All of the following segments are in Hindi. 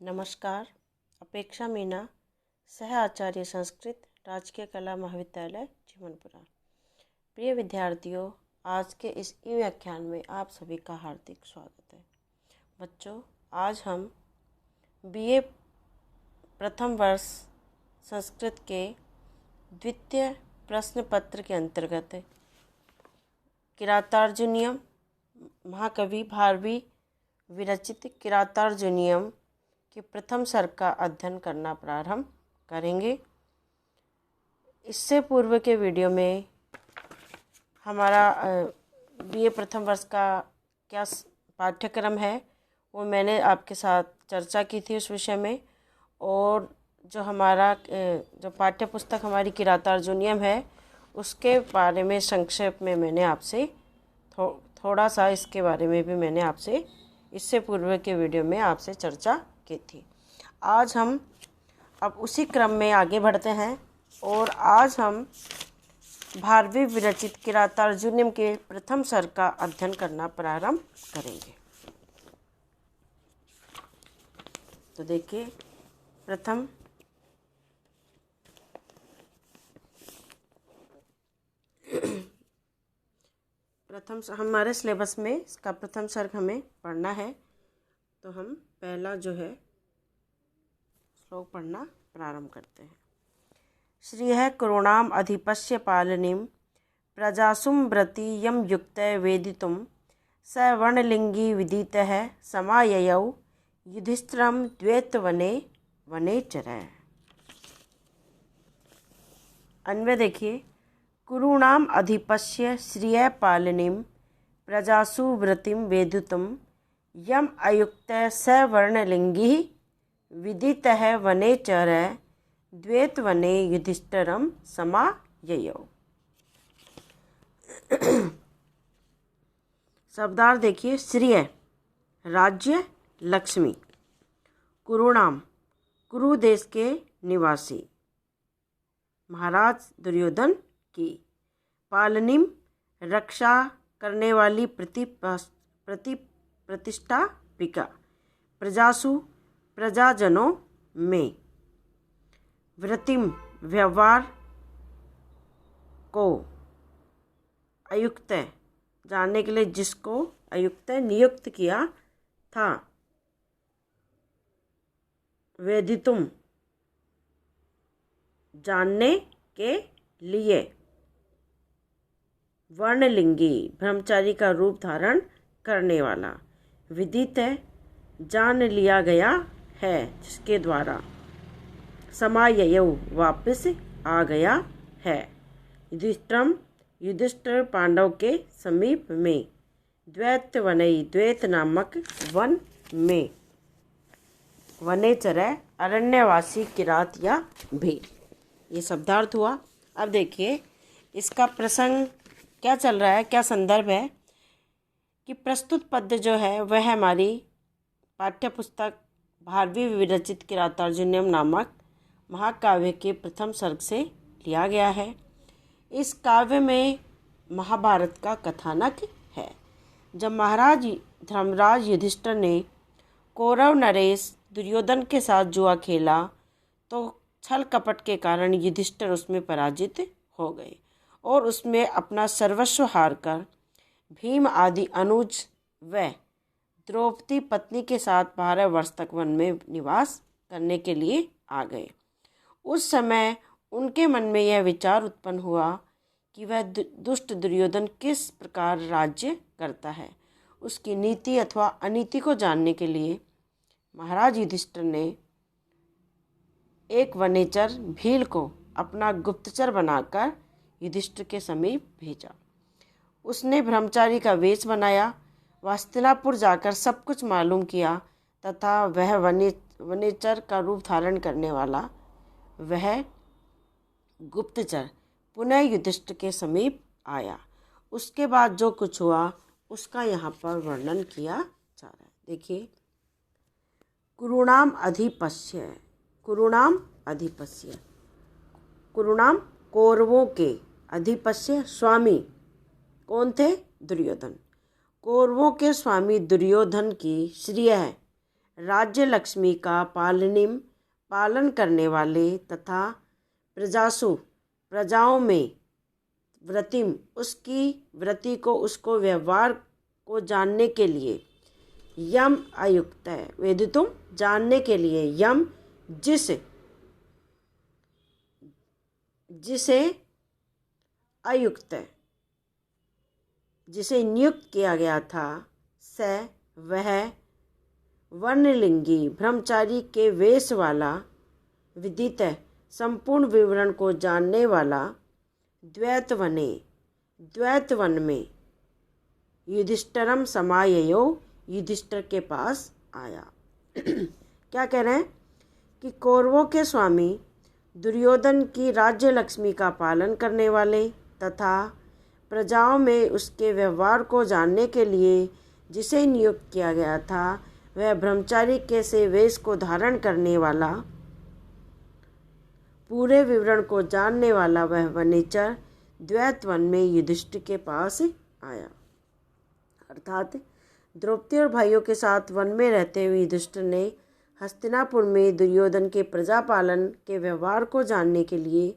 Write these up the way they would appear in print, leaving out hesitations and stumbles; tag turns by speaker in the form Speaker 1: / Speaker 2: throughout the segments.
Speaker 1: नमस्कार। अपेक्षा मीना, सह आचार्य संस्कृत, राजकीय कला महाविद्यालय जीवनपुरा। प्रिय विद्यार्थियों, आज के इस ई व्याख्यान में आप सभी का हार्दिक स्वागत है। बच्चों, आज हम बीए प्रथम वर्ष संस्कृत के द्वितीय प्रश्न पत्र के अंतर्गत किरातार्जुनीयम, महाकवि भारवी विरचित किरातार्जुनीयम के प्रथम सर्ग का अध्ययन करना प्रारंभ करेंगे। इससे पूर्व के वीडियो में हमारा बीए प्रथम वर्ष का क्या पाठ्यक्रम है वो मैंने आपके साथ चर्चा की थी उस विषय में, और जो हमारा जो पाठ्य पुस्तक हमारी किरातार्जुनीयम है उसके बारे में संक्षेप में मैंने आपसे थोड़ा सा इसके बारे में भी मैंने आपसे इससे पूर्व के वीडियो में आपसे चर्चा की थी। आज हम अब उसी क्रम में आगे बढ़ते हैं और आज हम भारवी विरचित किरातार्जुनीयम के प्रथम सर्ग का अध्ययन करना प्रारंभ करेंगे। तो देखिए, प्रथम हमारे सिलेबस में इसका प्रथम सर्ग हमें पढ़ना है, तो हम पहला जो है श्लोक पढ़ना प्रारंभ करते हैं। श्रियः कुरूणाम अधिपस्य पालनीं प्रजासुं व्रति यम युक्त वेदितुं स वर्णलिंगी विदितः समाययौ युधिष्ठिरं द्वैतवने वनेचरः। अन्वय देखिए, कुरूणाम अधिपस्य श्रियः पालनीं प्रजासु व्रतिं वेदितुं यम अयुक्त स वर्णलिंगी विदितः वनेचरः द्वैतवने युधिष्ठिरं समाययौ। शब्दार्थ देखिए, श्रिय राज्य, लक्ष्मी, कुरुणाम कुरु देश के निवासी, महाराज दुर्योधन की, पालनीम रक्षा करने वाली प्रतिष्ठापिका, प्रजासु प्रजाजनों में, व्रतिम व्यवहार को, अयुक्त जानने के लिए जिसको अयुक्त नियुक्त किया था, वेदितुम जानने के लिए, वर्णलिंगी ब्रह्मचारी का रूप धारण करने वाला, विदित जान लिया गया है जिसके द्वारा, समाययौ वापस आ गया है, युधिष्ठिर पांडव के समीप में, द्वैतवनई द्वैत नामक वन में, वनेचर अरण्यवासी किरात या भील। ये शब्दार्थ हुआ। अब देखिए इसका प्रसंग क्या चल रहा है, क्या संदर्भ है कि प्रस्तुत पद्य जो है वह हमारी पाठ्य पुस्तक भारवी विरचित किरातार्जुनीयम नामक महाकाव्य के प्रथम सर्ग से लिया गया है। इस काव्य में महाभारत का कथानक है। जब महाराज धर्मराज युधिष्ठिर ने कौरव नरेश दुर्योधन के साथ जुआ खेला तो छल कपट के कारण युधिष्ठिर उसमें पराजित हो गए और उसमें अपना सर्वस्व हारकर भीम आदि अनुज व द्रौपदी पत्नी के साथ 12 वर्ष तक वन में निवास करने के लिए आ गए। उस समय उनके मन में यह विचार उत्पन्न हुआ कि वह दुष्ट दुर्योधन किस प्रकार राज्य करता है। उसकी नीति अथवा अनीति को जानने के लिए महाराज युधिष्ठिर ने एक वनेचर भील को अपना गुप्तचर बनाकर युधिष्ठिर के समीप भेजा। उसने ब्रह्मचारी का वेश बनाया, हस्तिनापुर जाकर सब कुछ मालूम किया तथा वह वनेचर का रूप धारण करने वाला वह गुप्तचर पुनः युधिष्ठिर के समीप आया। उसके बाद जो कुछ हुआ उसका यहाँ पर वर्णन किया जा रहा है। देखिए, कुरुणाम अधिपस्य, कुरुणाम अधिपस्य, कुरुणाम कौरवों के, अधिपस्य स्वामी कौन थे? दुर्योधन। कौरवों के स्वामी दुर्योधन की श्रिय राज्य लक्ष्मी का पालन करने वाले तथा प्रजासु प्रजाओं में व्रतिम उसकी व्रति को उसको व्यवहार को जानने के लिए यम अयुक्त है। वेदितुम जानने के लिए यम जिसे अयुक्त है जिसे नियुक्त किया गया था स वह वर्णलिंगी ब्रह्मचारी के वेश वाला विदित है संपूर्ण विवरण को जानने वाला द्वैतवन में युधिष्ठिरम समाययो युधिष्ठिर के पास आया। क्या कह रहे हैं कि कौरवों के स्वामी दुर्योधन की राज्य लक्ष्मी का पालन करने वाले तथा प्रजाओं में उसके व्यवहार को जानने के लिए जिसे नियुक्त किया गया था वह ब्रह्मचारी के से वेश को धारण करने वाला पूरे विवरण को जानने वाला वह वनेचर द्वैतवन में युधिष्ठिर के पास आया। अर्थात द्रौपदी और भाइयों के साथ वन में रहते हुए युधिष्ठिर ने हस्तिनापुर में दुर्योधन के प्रजापालन के व्यवहार को जानने के लिए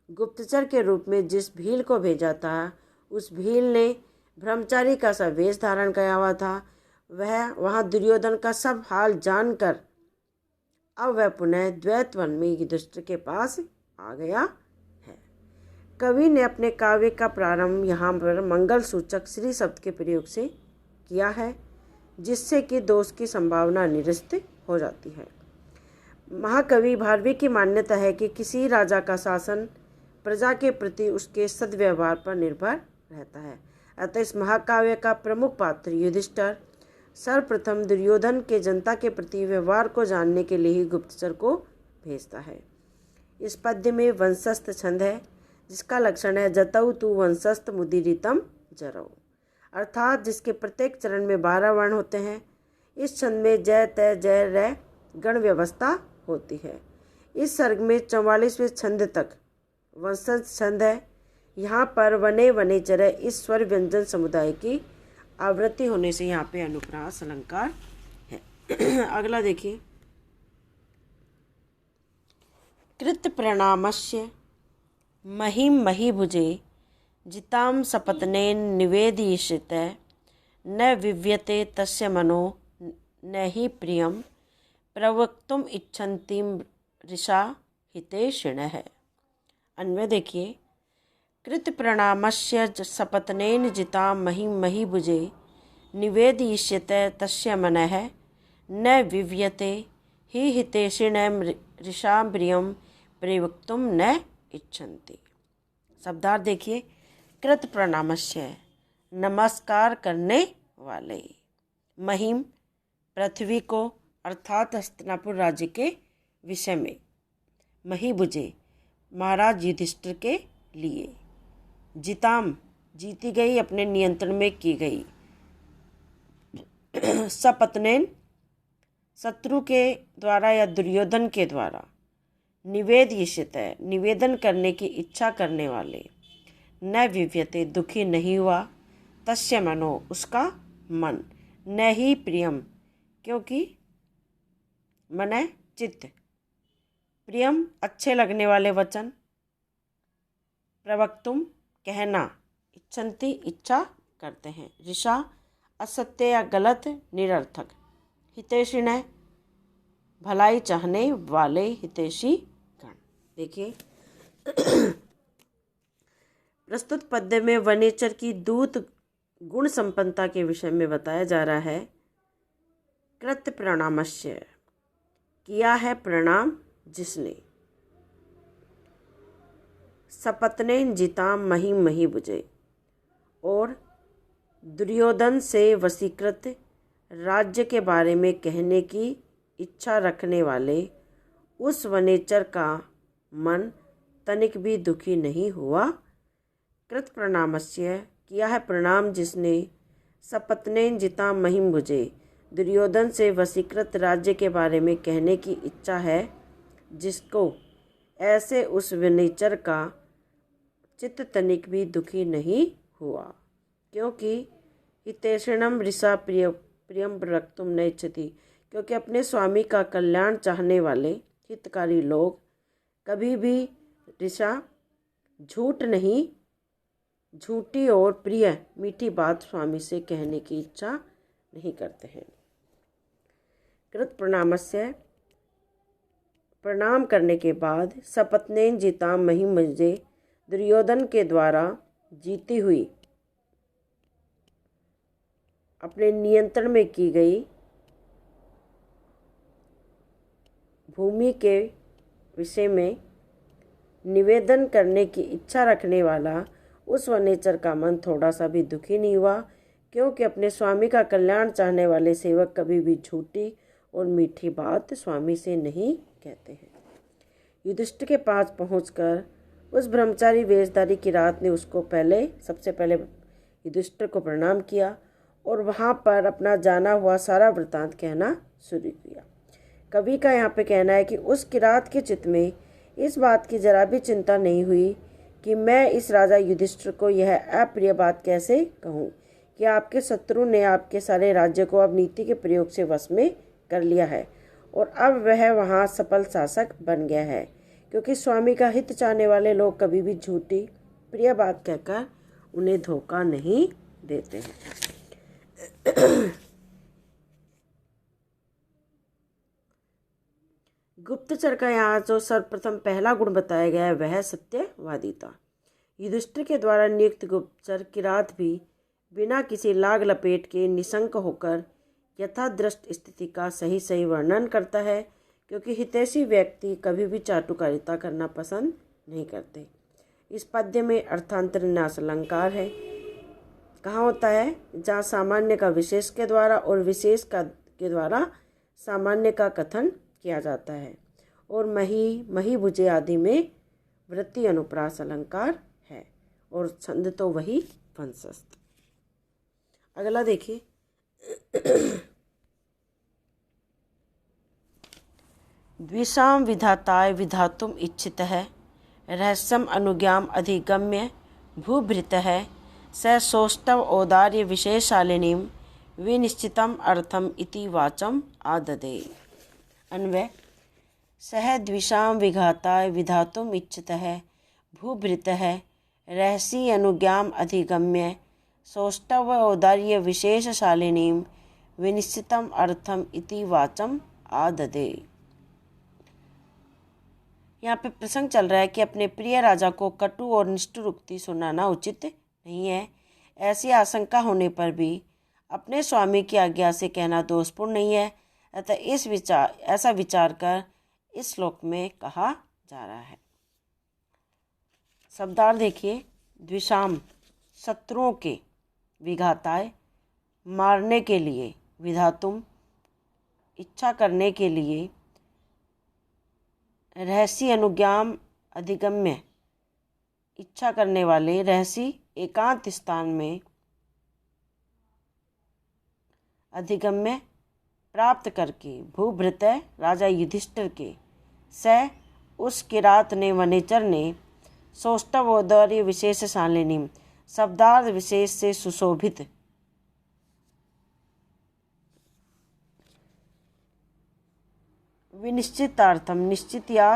Speaker 1: गुप्तचर के रूप में जिस भील को भेजा था उस भील ने ब्रह्मचारी का सा वेश धारण किया हुआ था। वह वहाँ दुर्योधन का सब हाल जानकर अब वह पुनः द्वैतवन में युधिष्ठिर के पास आ गया है। कवि ने अपने काव्य का प्रारंभ यहाँ पर मंगल सूचक श्री शब्द के प्रयोग से किया है जिससे कि दोष की संभावना निरस्त हो जाती है। महाकवि भारवी की मान्यता है कि किसी राजा का शासन प्रजा के प्रति उसके सद्व्यवहार पर निर्भर रहता है। अतः इस महाकाव्य का प्रमुख पात्र युधिष्ठिर सर्वप्रथम दुर्योधन के जनता के प्रति व्यवहार को जानने के लिए ही गुप्तचर को भेजता है। इस पद्य में वंशस्थ छंद है जिसका लक्षण है जतऊ तु वंशस्थ मुदीरितम जरऊ, अर्थात जिसके प्रत्येक चरण में 12 वर्ण होते हैं। इस छंद में जय तय जय रै गण व्यवस्था होती है। इस सर्ग में 44वें छंद तक वंशस्थ छंद है। यहाँ पर वने वने चरे इस स्वर व्यंजन समुदाय की आवृत्ति होने से यहाँ पे अनुप्रास अलंकार है। अगला देखिए, कृत प्रणामस्य महिम महीभुजे जिताम सपत्नेन निवेदयिष्यत न विव्यते तस्य मनो न हि प्रियम प्रवक्तुम इच्छन्तीम ऋषा हितेषिणः। अन्वय देखिए, कृत प्रणामस्य सपत्नेन जिताम महिम महीभुजे निवेदयिष्यत तस्य मनः न विव्यते हि हितेषिणः ऋषा प्रियम प्रवक्तुम न इच्छन्ति। शब्दार्थ देखिए, कृत प्रणामस्य नमस्कार करने वाले, महिम पृथ्वी को अर्थात हस्तिनापुर राज्य के विषय में, महीभुजे महाराज युधिष्ठिर के लिए, जिताम जीती गई अपने नियंत्रण में की गई, सपत्नेन शत्रु के द्वारा या दुर्योधन के द्वारा, निवेदयिष्यत निवेदन करने की इच्छा करने वाले, न विव्यते दुखी नहीं हुआ, तस्य मनो उसका मन, न ही प्रियम क्योंकि मन है चित्त, प्रियम अच्छे लगने वाले वचन, प्रवक्तुम कहना, इच्छन्ति इच्छा करते हैं, ऋषा असत्य या गलत निरर्थक, हितैषिण भलाई चाहने वाले हितैषी गण। देखिए प्रस्तुत पद्य में वनेचर की दूत गुण संपन्नता के विषय में बताया जा रहा है। कृत प्रणामस्य किया है प्रणाम जिसने, सपत्नेन जिताम महिम महीभुजे और दुर्योधन से वशीकृत राज्य के बारे में कहने की इच्छा रखने वाले उस वनेचर का मन तनिक भी दुखी नहीं हुआ। कृत प्रणामस्य किया है प्रणाम जिसने, सपत्नेन जिताम महीभुजे दुर्योधन से वशीकृत राज्य के बारे में कहने की इच्छा है जिसको, ऐसे उस वनेचर का चित्त तनिक भी दुखी नहीं हुआ, क्योंकि हितैषिणम ऋषा प्रियम प्रवक्तुम न इच्छति, क्योंकि अपने स्वामी का कल्याण चाहने वाले हितकारी लोग कभी भी ऋषा झूठ नहीं, झूठी और प्रिय मीठी बात स्वामी से कहने की इच्छा नहीं करते हैं। कृत प्रणामस्य, प्रणाम करने के बाद सपत्नेन जीता महिमजे, दुर्योधन के द्वारा जीती हुई अपने नियंत्रण में की गई भूमि के विषय में निवेदन करने की इच्छा रखने वाला उस वनेचर का मन थोड़ा सा भी दुखी नहीं हुआ, क्योंकि अपने स्वामी का कल्याण चाहने वाले सेवक कभी भी झूठी और मीठी बात स्वामी से नहीं कहते हैं। युधिष्ठिर के पास पहुंचकर उस ब्रह्मचारी वेशधारी किरात ने उसको सबसे पहले युधिष्ठिर को प्रणाम किया और वहाँ पर अपना जाना हुआ सारा वृतांत कहना शुरू किया। कवि का यहाँ पे कहना है कि उस किरात के चित्त में इस बात की जरा भी चिंता नहीं हुई कि मैं इस राजा युधिष्ठिर को यह अप्रिय बात कैसे कहूँ कि आपके शत्रु ने आपके सारे राज्य को अब नीति के प्रयोग से वश में कर लिया है और अब वह वहाँ सफल शासक बन गया है, क्योंकि स्वामी का हित चाहने वाले लोग कभी भी झूठी प्रिय बात कहकर उन्हें धोखा नहीं देते हैं। गुप्तचर का यहाँ जो सर्वप्रथम पहला गुण बताया गया है वह सत्यवादिता। युधिष्ठिर के द्वारा नियुक्त गुप्तचर किरात भी बिना किसी लाग लपेट के निशंक होकर यथादृष्ट स्थिति का सही सही वर्णन करता है, क्योंकि हितैषी व्यक्ति कभी भी चाटुकारिता करना पसंद नहीं करते। इस पद्य में अर्थांतर न्यास अलंकार है। कहाँ होता है? जहाँ सामान्य का विशेष के द्वारा और विशेष के द्वारा सामान्य का कथन किया जाता है, और मही भुजे आदि में वृत्ति अनुप्रास अलंकार है और छंद तो वही वंशस्थ। अगला देखिए, द्विषाम विधाताय विधातुम इच्छित है, रहस्यम अनुज्ञाम अधिगम्य भूभृत है, स सोष्टव औदार्य विशेषालिनीम विनिश्चितम अर्थम इति वाचम आददे। अन्वय, सह द्विषाम विघाताय विधातुम इच्छित है, भूभृत है, रहसी अनुज्ञाम अधिगम्य सोष्टव औदार्य विशेषशालिनीम विनिश्चितम अर्थम इति वाचम आददे। यहाँ पे प्रसंग चल रहा है कि अपने प्रिय राजा को कटु और निष्ठुर उक्ति सुनाना उचित नहीं है। ऐसी आशंका होने पर भी अपने स्वामी की आज्ञा से कहना दोषपूर्ण नहीं है। अतः ऐसा विचार कर इस श्लोक में कहा जा रहा है। शब्दार्थ देखिए, द्विषाम शत्रुओं के, विघाताय मारने के लिए, विधातुम इच्छा करने के लिए, रहसी अनुज्ञाम अधिगम्य इच्छा करने वाले, रहसी एकांत स्थान में, अधिगम्य प्राप्त करके, भूभृत राजा युधिष्ठिर के, स उस किरात ने वनेचर ने, सोष्टव औदार्य विशेष शालिनीम शब्दार्थ विशेष से सुशोभित, विनिश्चितार्थम निश्चित या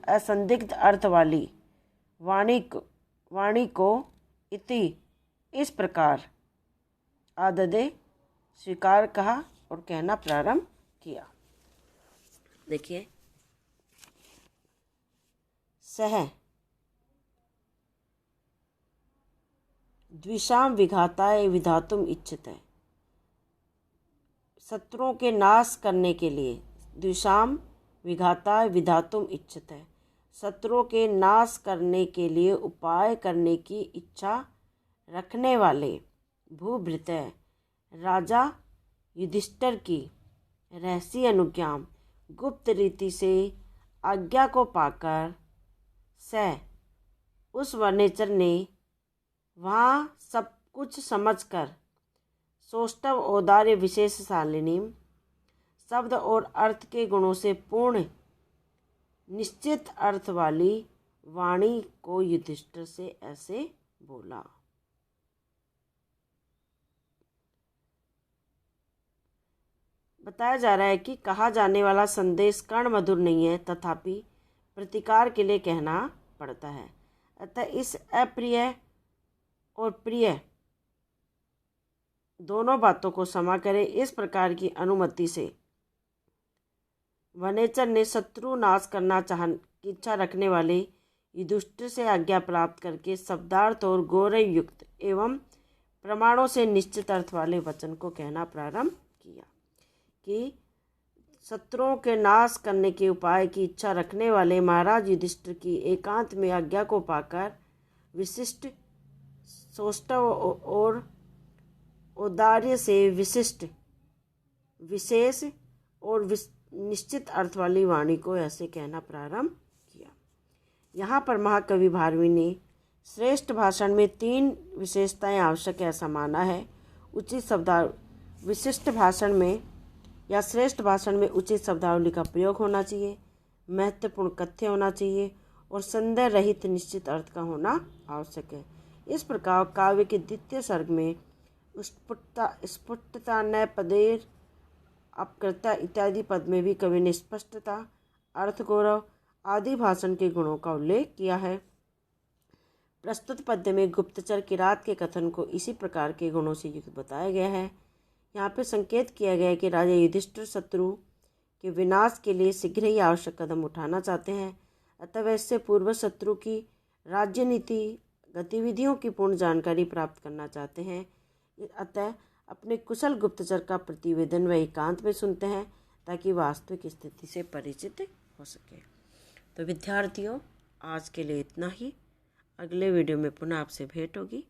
Speaker 1: असंदिग्ध अर्थ वाली वाणी को इति इस प्रकार आददे स्वीकार कहा और कहना प्रारंभ किया। देखिए, सह द्विषाम विघाताय विधातुम इच्छित है, शत्रुओं के नाश करने के लिए, द्विषाम विघाताय विधातुम इच्छित है, शत्रुओं के नाश करने के लिए उपाय करने की इच्छा रखने वाले, भूभृत राजा युधिष्ठिर की रहसी अनुज्ञाम गुप्त रीति से आज्ञा को पाकर, स उस वनेचर ने वहाँ सब कुछ समझकर, सोष्टव औदार्य विशेष शालिनीम शब्द और अर्थ के गुणों से पूर्ण निश्चित अर्थ वाली वाणी को युधिष्ठिर से ऐसे बोला। बताया जा रहा है कि कहा जाने वाला संदेश कर्ण मधुर नहीं है, तथापि प्रतिकार के लिए कहना पड़ता है। अतः इस अप्रिय और प्रिय दोनों बातों को क्षमा करें, इस प्रकार की अनुमति से वनेचर ने शत्रु नाश करना की इच्छा रखने वाले युधिष्ठिर से आज्ञा प्राप्त करके शब्दार्थ और गौरव युक्त एवं प्रमाणों से निश्चित अर्थ वाले वचन को कहना प्रारंभ किया कि शत्रुओं के नाश करने के उपाय की इच्छा रखने वाले महाराज युधिष्ठिर की एकांत में आज्ञा को पाकर विशिष्ट सौष्ठव और औदार्य से विशिष्ट विशेष और निश्चित अर्थ वाली वाणी को ऐसे कहना प्रारंभ किया। यहाँ पर महाकवि भारवी ने श्रेष्ठ भाषण में 3 विशेषताएं आवश्यक है ऐसा माना है। उचित शब्दावली विशिष्ट भाषण में या श्रेष्ठ भाषण में उचित शब्दावली का प्रयोग होना चाहिए, महत्वपूर्ण कथ्य होना चाहिए और संदेह रहित निश्चित अर्थ का होना आवश्यक है। इस प्रकार काव्य के द्वितीय सर्ग में स्फुटता न पदेर अपकृता इत्यादि पद में भी कवि ने स्पष्टता, अर्थ गौरव आदि भाषण के गुणों का उल्लेख किया है। प्रस्तुत पद्य में गुप्तचर किरात के कथन को इसी प्रकार के गुणों से युक्त बताया गया है। यहाँ पे संकेत किया गया है कि राजा युधिष्ठिर शत्रु के विनाश के लिए शीघ्र ही आवश्यक कदम उठाना चाहते हैं। अतः वैसे पूर्व शत्रु की राज्य नीति गतिविधियों की पूर्ण जानकारी प्राप्त करना चाहते हैं। अतः अपने कुशल गुप्तचर का प्रतिवेदन व एकांत में सुनते हैं ताकि वास्तविक स्थिति से परिचित हो सके। तो विद्यार्थियों, आज के लिए इतना ही। अगले वीडियो में पुनः आपसे भेंट होगी।